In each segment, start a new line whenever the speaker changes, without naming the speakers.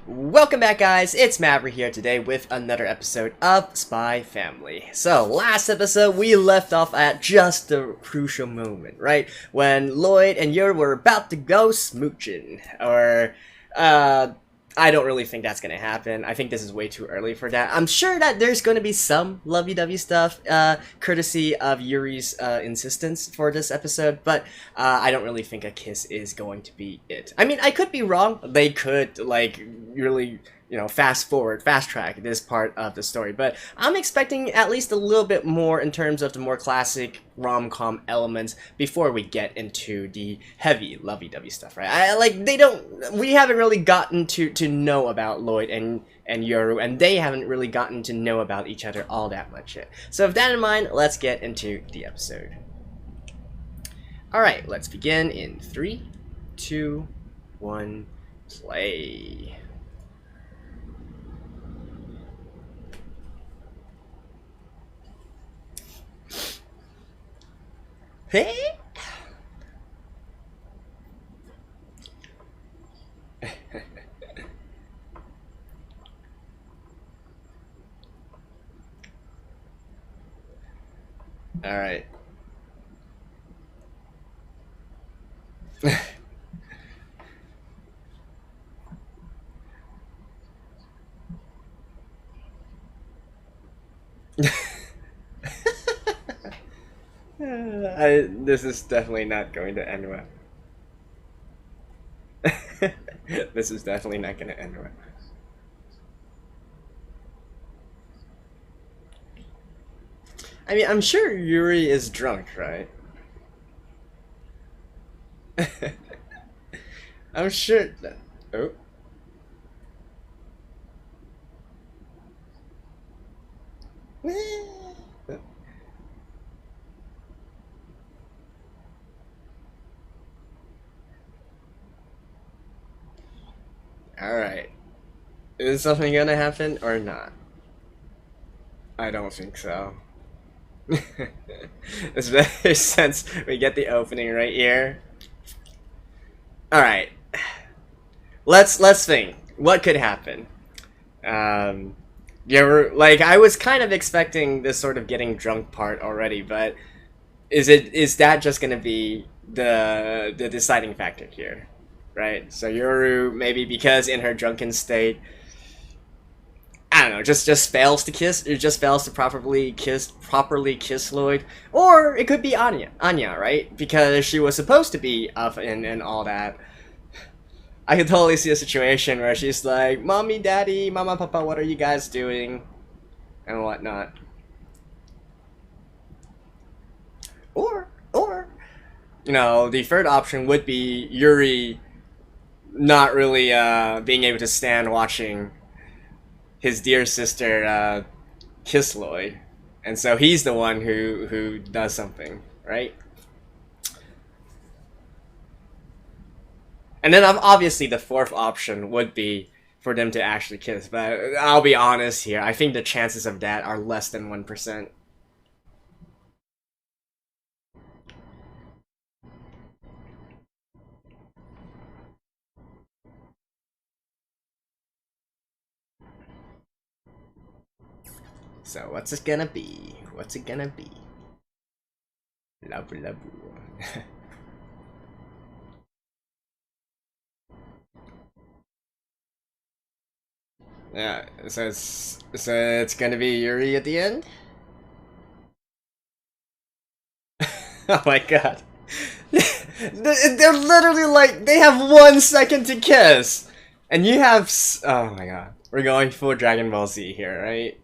Welcome back, guys. It's Maverick here today with another episode of Spy Family. So, last episode we left off at just the crucial moment, right? When Loid and Yor were about to go smooching. I don't really think that's gonna happen. I think this is way too early for that. I'm sure that there's gonna be some lovey-dovey stuff, courtesy of Yuri's insistence for this episode, but I don't really think a kiss is going to be it. I mean, I could be wrong. They could, like, really, fast track this part of the story, but I'm expecting at least a little bit more in terms of the more classic rom-com elements before we get into the heavy lovey-dovey stuff, right? We haven't really gotten to know about Loid and Yuri, and they haven't really gotten to know about each other all that much yet. So with that in mind, let's get into the episode. Alright, let's begin in 3, 2, 1, play. Hey! Alright. This is definitely not going to end well. This is definitely not going to end well. I mean, I'm sure Yuri is drunk, right? I'm sure that... Oh. Alright. Is something gonna happen or not? I don't think so. Especially since we get the opening right here. Alright. Let's think. What could happen? Yeah, like, I was kind of expecting this sort of getting drunk part already, but is that just gonna be the deciding factor here? Right? So Yuri, maybe because in her drunken state, I don't know, just fails to kiss, or just fails to properly kiss Loid, or it could be Anya, right? Because she was supposed to be up and all that. I could totally see a situation where she's like, "Mommy, Daddy, Mama, Papa, what are you guys doing?" and whatnot. Or the third option would be Yuri not really being able to stand watching his dear sister kiss Loid, and so he's the one who does something, right? And then obviously the fourth option would be for them to actually kiss, but I'll be honest here, I think the chances of that are less than 1%. So what's it gonna be? What's it gonna be? Labu labu. Yeah, so it's gonna be Yuri at the end? Oh my god. They're literally like, they have 1 second to kiss! And you have oh my god. We're going full Dragon Ball Z here, right?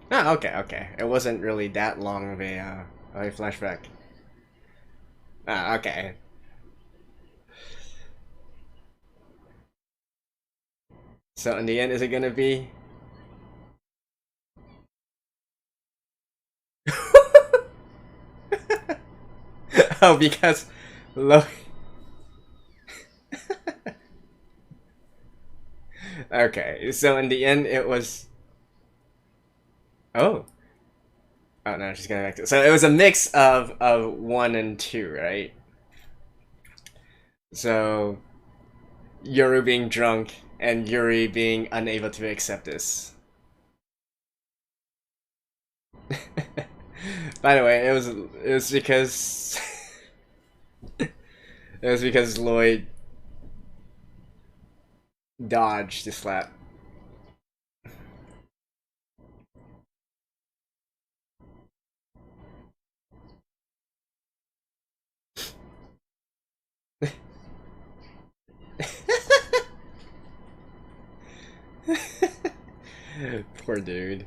Oh, okay. It wasn't really that long of a flashback. Ah, okay. So in the end, is it gonna be? Oh, because Loid. Okay, so in the end, it was. Oh. Oh no, she's going back to. So it was a mix of one and two, right? So Yoru being drunk and Yuri being unable to accept this. By the way, it was because it was because Lloyd dodged the slap. Poor dude.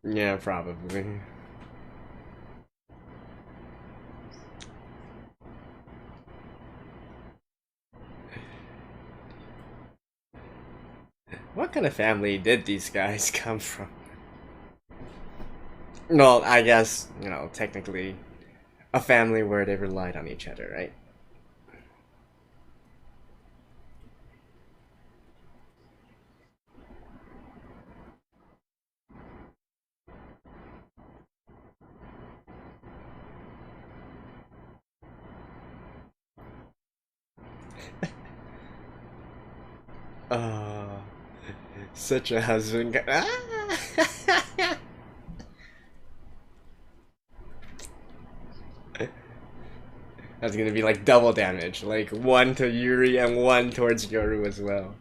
Yeah, probably. What kind of family did these guys come from? Well, I guess, technically a family where they relied on each other, right? Oh, such a husband. Ah! That's gonna be like double damage, like one to Yuri and one towards Yoru as well.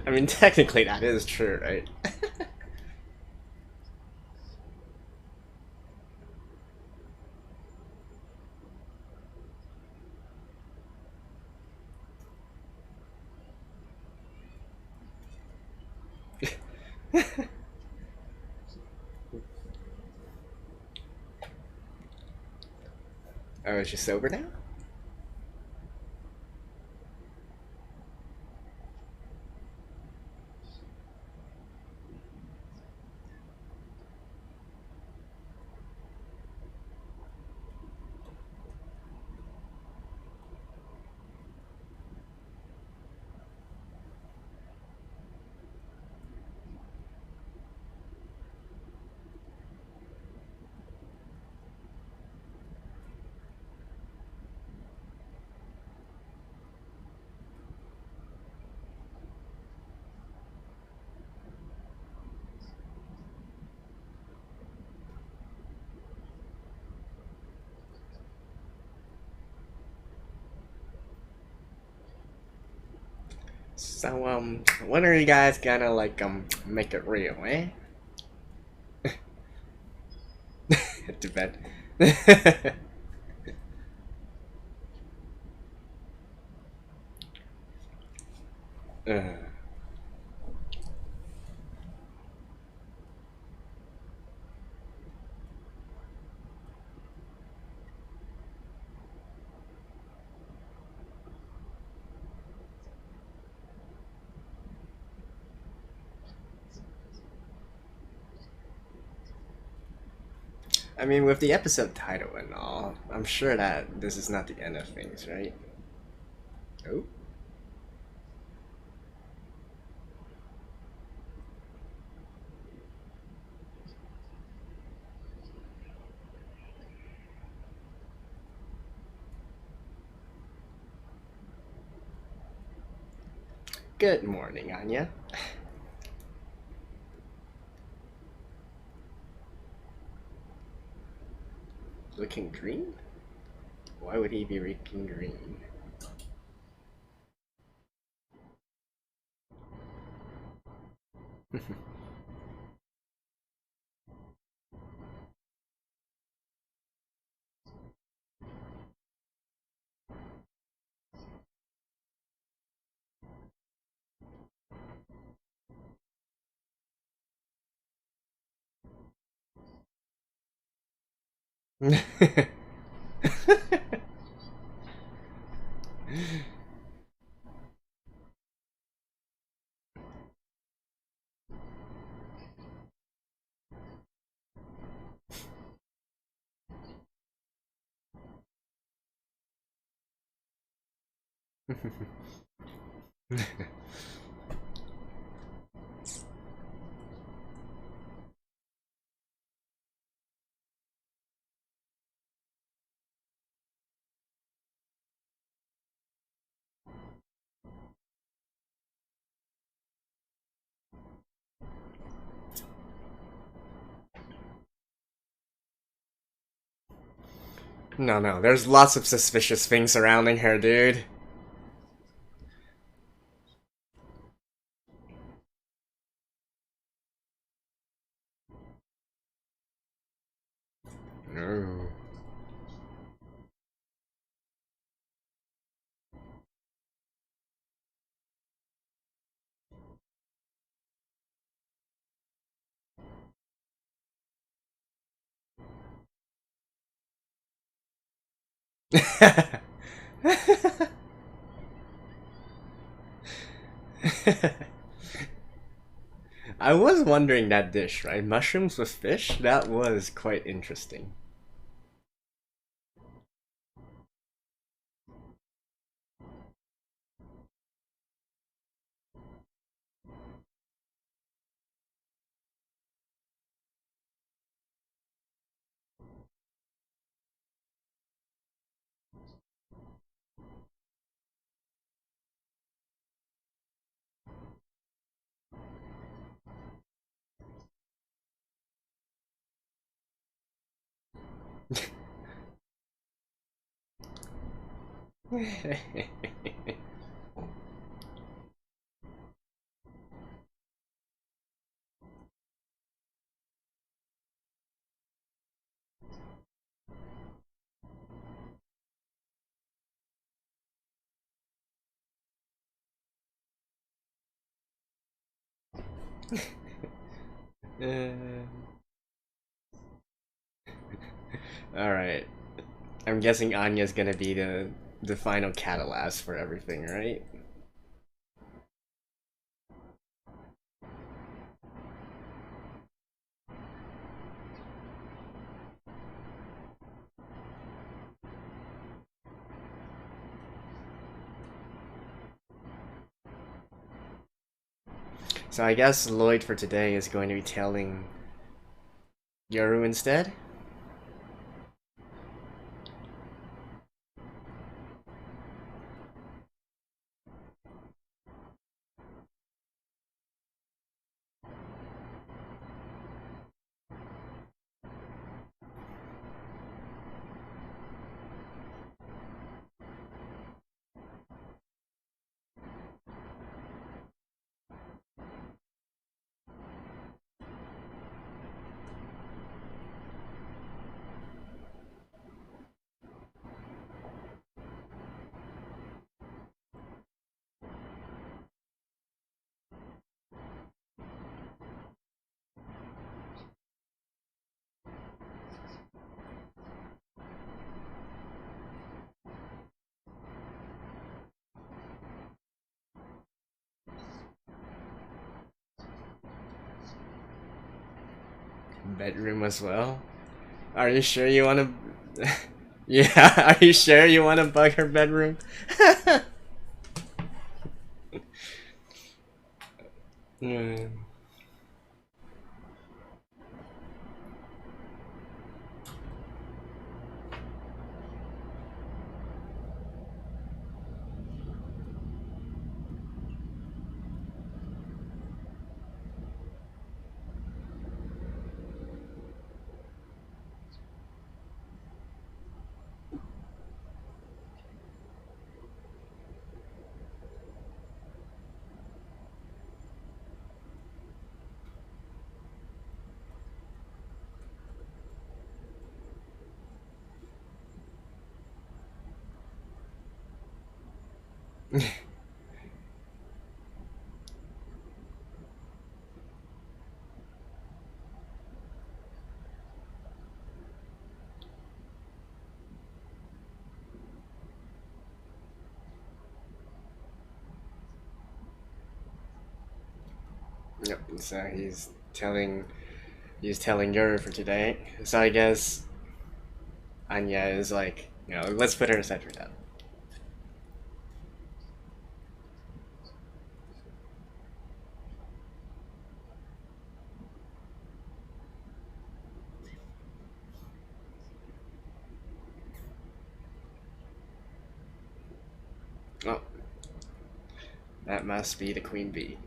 I mean, technically that is true, right? Oh, is she sober now? So, when are you guys gonna like make it real, eh? To bed. uh, I mean, with the episode title and all, I'm sure that this is not the end of things, right? Oh, good morning, Anya. Looking green? Why would he be looking green? No, no, there's lots of suspicious things surrounding her, dude. No. I was wondering that dish, right? Mushrooms with fish? That was quite interesting. Alright. I'm guessing Anya's gonna be the final catalyst for everything, right? So I guess Lloyd for today is going to be telling Yoru instead? Bedroom as well? Are you sure you wanna... Yeah, are you sure you wanna bug her bedroom? Mm. Yep. So he's telling Yuri for today. So I guess Anya is like, let's put her aside for now. Oh, that must be the queen bee.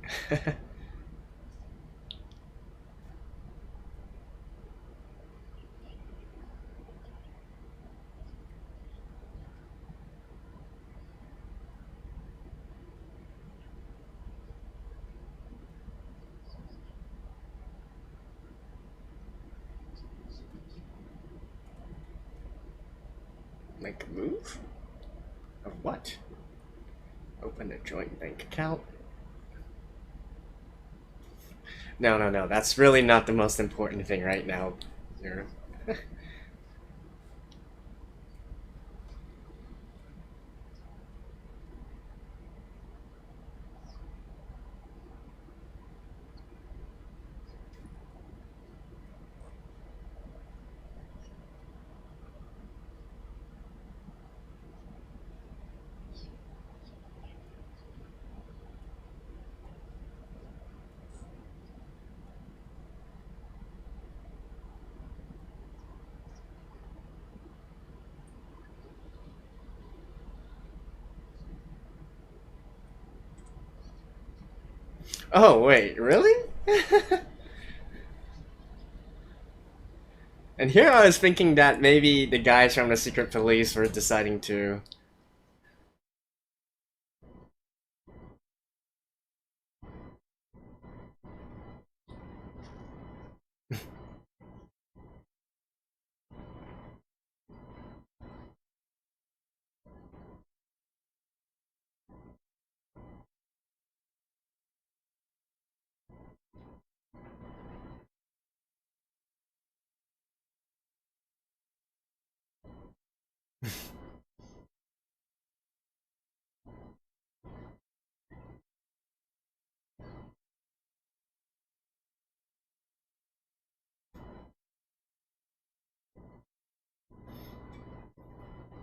Make a move? Of what? Open a joint bank account? No, no, no. That's really not the most important thing right now. Zero. Oh, wait, really? And here I was thinking that maybe the guys from the secret police were deciding to.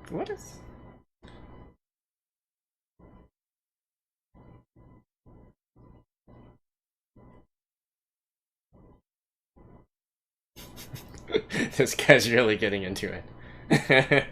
What is. This guy's really getting into it.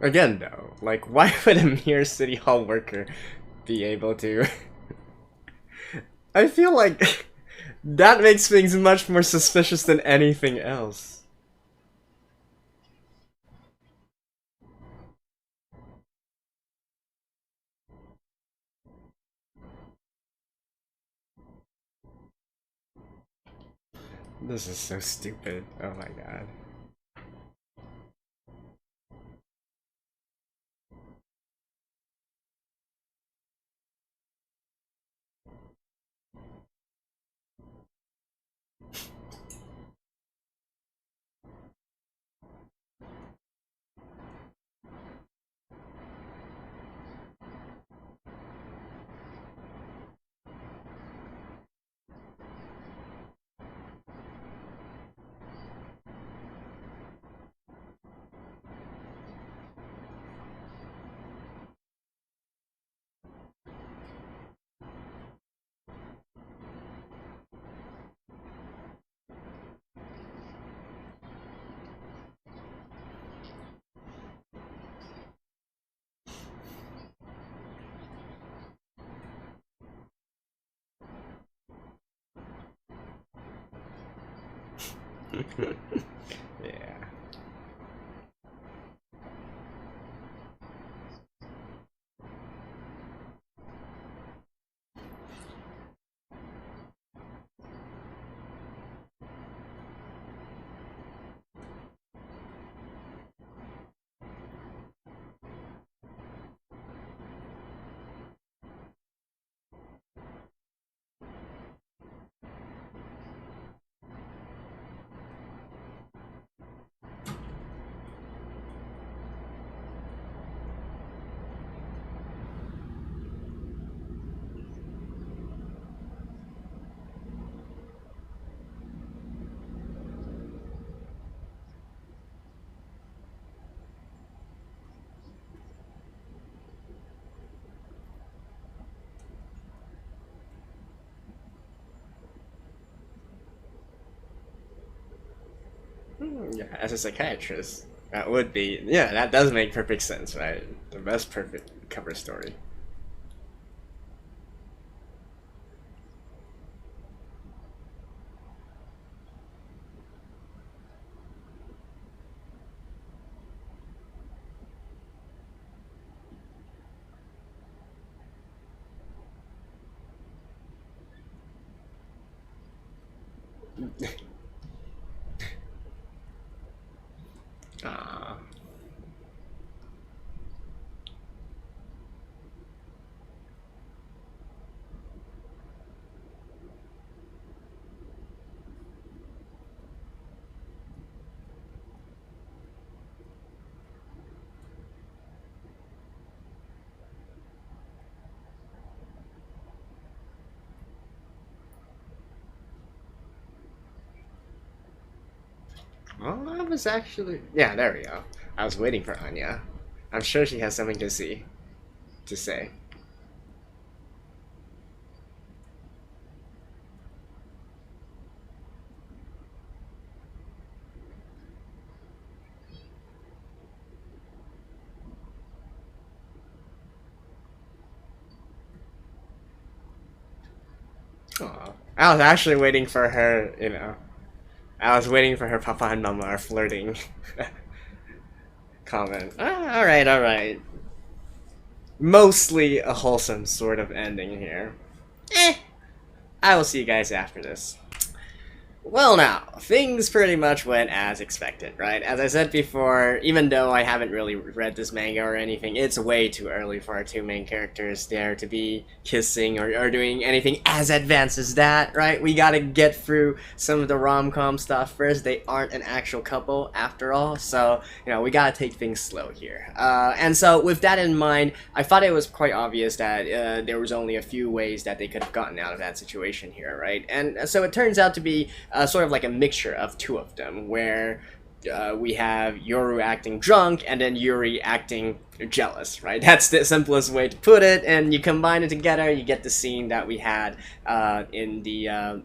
Again, though, like, why would a mere city hall worker be able to? I feel like that makes things much more suspicious than anything else. This is so stupid. Oh my god. Yeah. Yeah, as a psychiatrist, that would be, yeah, that does make perfect sense, right? The best perfect cover story. Ah. Well, I was actually, yeah, there we go. I was waiting for Anya. I'm sure she has something to say. Aw. I was actually waiting for her, you know. I was waiting for her papa and mama are flirting comment. Ah, alright, alright. Mostly a wholesome sort of ending here. Eh, I will see you guys after this. Well, now, things pretty much went as expected, right? As I said before, even though I haven't really read this manga or anything, it's way too early for our two main characters there to be kissing or doing anything as advanced as that, right? We gotta get through some of the rom-com stuff first. They aren't an actual couple, after all, so, you know, we gotta take things slow here. And so, with that in mind, I thought it was quite obvious that there was only a few ways that they could have gotten out of that situation here, right? And so it turns out to be sort of like a mixture of two of them, where we have Yoru acting drunk and then Yuri acting jealous, right? That's the simplest way to put it, and you combine it together, you get the scene that we had in the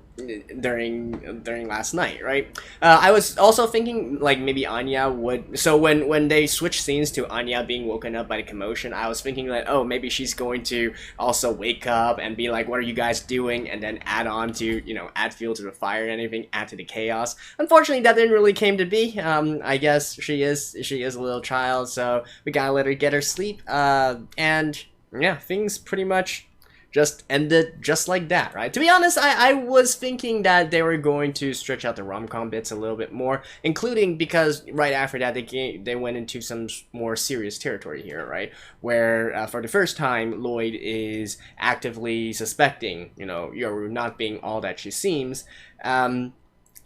during last night, right? I was also thinking like maybe Anya would. So when they switch scenes to Anya being woken up by the commotion, I was thinking that, oh, maybe she's going to also wake up and be like, "What are you guys doing?" and then add on to, you know, add fuel to the fire and anything, add to the chaos. Unfortunately, that didn't really came to be. I guess she is a little child, so we gotta let her get her sleep. And yeah, things pretty much just ended just like that, right? To be honest, I was thinking that they were going to stretch out the rom-com bits a little bit more, including because right after that they went into some more serious territory here, right? Where for the first time, Loid is actively suspecting, you know, Yoru not being all that she seems.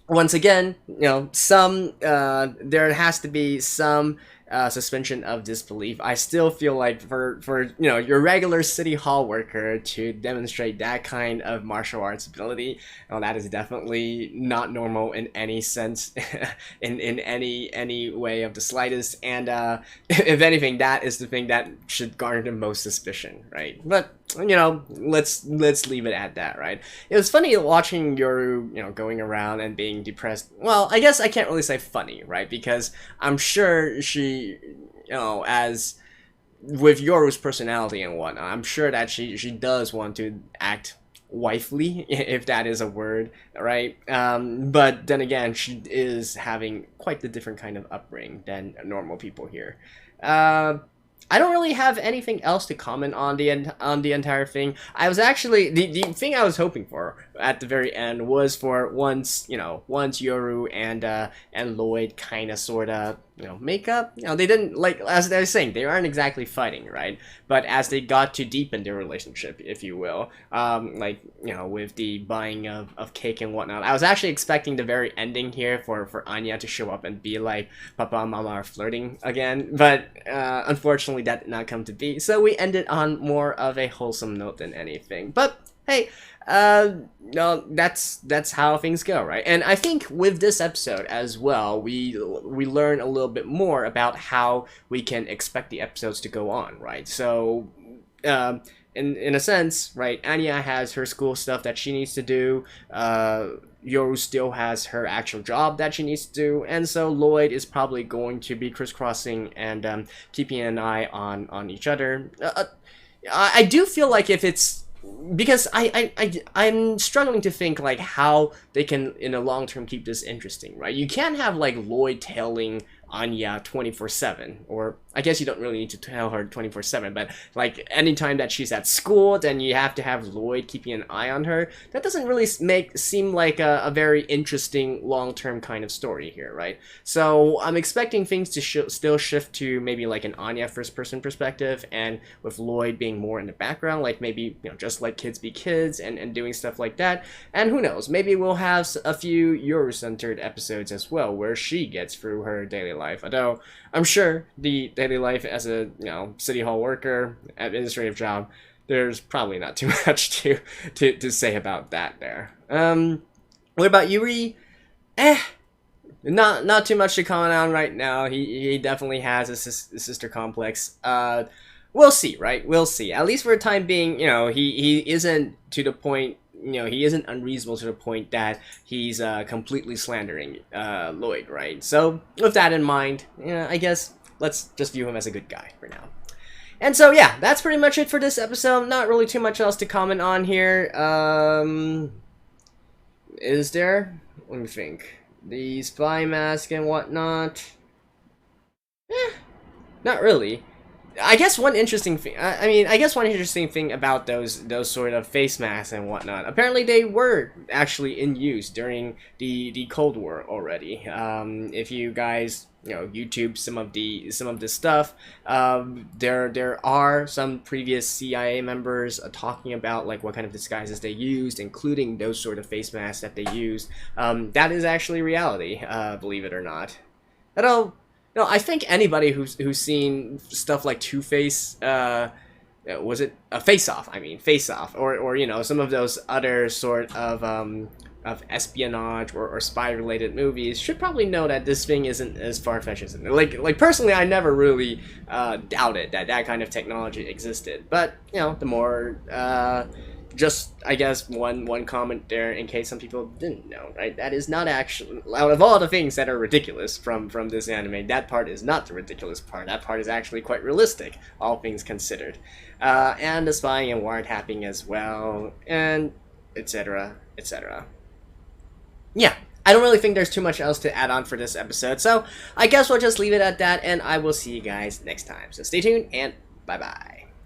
Once again, you know, there has to be some suspension of disbelief. I still feel like for you know, your regular city hall worker to demonstrate that kind of martial arts ability, well, that is definitely not normal in any sense, in any way of the slightest. And if anything, that is the thing that should garner the most suspicion, right? But you know, let's leave it at that, right? It was funny watching Yoru, you know, going around and being depressed. Well, I guess I can't really say funny, right? Because I'm sure she, you know, as with Yoru's personality and whatnot, I'm sure that she does want to act wifely, if that is a word, right? But then again, she is having quite the different kind of upbringing than normal people here. Uh, I don't really have anything else to comment on on the entire thing. I was actually the thing I was hoping for at the very end was for once Yoru and Loid kind of sort of make up. They didn't, like, as I was saying, they aren't exactly fighting, right? But as they got to deepen their relationship, if you will, like, with the buying of cake and whatnot, I was actually expecting the very ending here for Anya to show up and be like, Papa and Mama are flirting again, but unfortunately that did not come to be. So we ended on more of a wholesome note than anything. But hey, no, that's how things go, right? And I think with this episode as well, we learn a little bit more about how we can expect the episodes to go on, right? So, in a sense, right, Anya has her school stuff that she needs to do. Yoru still has her actual job that she needs to do, and so Loid is probably going to be crisscrossing and keeping an eye on each other. I do feel like if it's because I'm struggling to think like how they can in the long term keep this interesting, right? You can't have like Loid telling Anya 24/7, or I guess you don't really need to tell her 24/7, but like anytime that she's at school, then you have to have Loid keeping an eye on her. That doesn't really seem like a very interesting long-term kind of story here, right? So I'm expecting things to still shift to maybe like an Anya first-person perspective, and with Loid being more in the background, like maybe just like kids be kids and doing stuff like that. And who knows, maybe we'll have a few Yoru-centered episodes as well, where she gets through her daily life. Although I'm sure the daily life as a city hall worker, administrative job, there's probably not too much to say about that there. What about Yuri? Not too much to comment on right now. He definitely has a sister complex. We'll see, right? We'll see. At least for the time being, he isn't to the point. He isn't unreasonable to the point that he's completely slandering Loid, right? So with that in mind, I guess let's just view him as a good guy for now. And so yeah, that's pretty much it for this episode. Not really too much else to comment on here. Is there? Let me think. The spy mask and whatnot. Not really. I guess one interesting thing. I guess one interesting thing about those sort of face masks and whatnot. Apparently, they were actually in use during the Cold War already. If you guys YouTube some of the stuff, there are some previous CIA members talking about like what kind of disguises they used, including those sort of face masks that they used. That is actually reality, believe it or not. No, I think anybody who's seen stuff like Two-Face, was it a Face Off? I mean, Face Off, or some of those other sort of espionage or spy related movies should probably know that this thing isn't as far fetched as like personally, I never really doubted that kind of technology existed, but the more just, I guess, one comment there in case some people didn't know, right? That is not actually, out of all the things that are ridiculous from this anime, that part is not the ridiculous part. That part is actually quite realistic, all things considered. And the spying and wiretapping as well, and etc., etc. Yeah, I don't really think there's too much else to add on for this episode, so I guess we'll just leave it at that, and I will see you guys next time. So stay tuned, and bye-bye.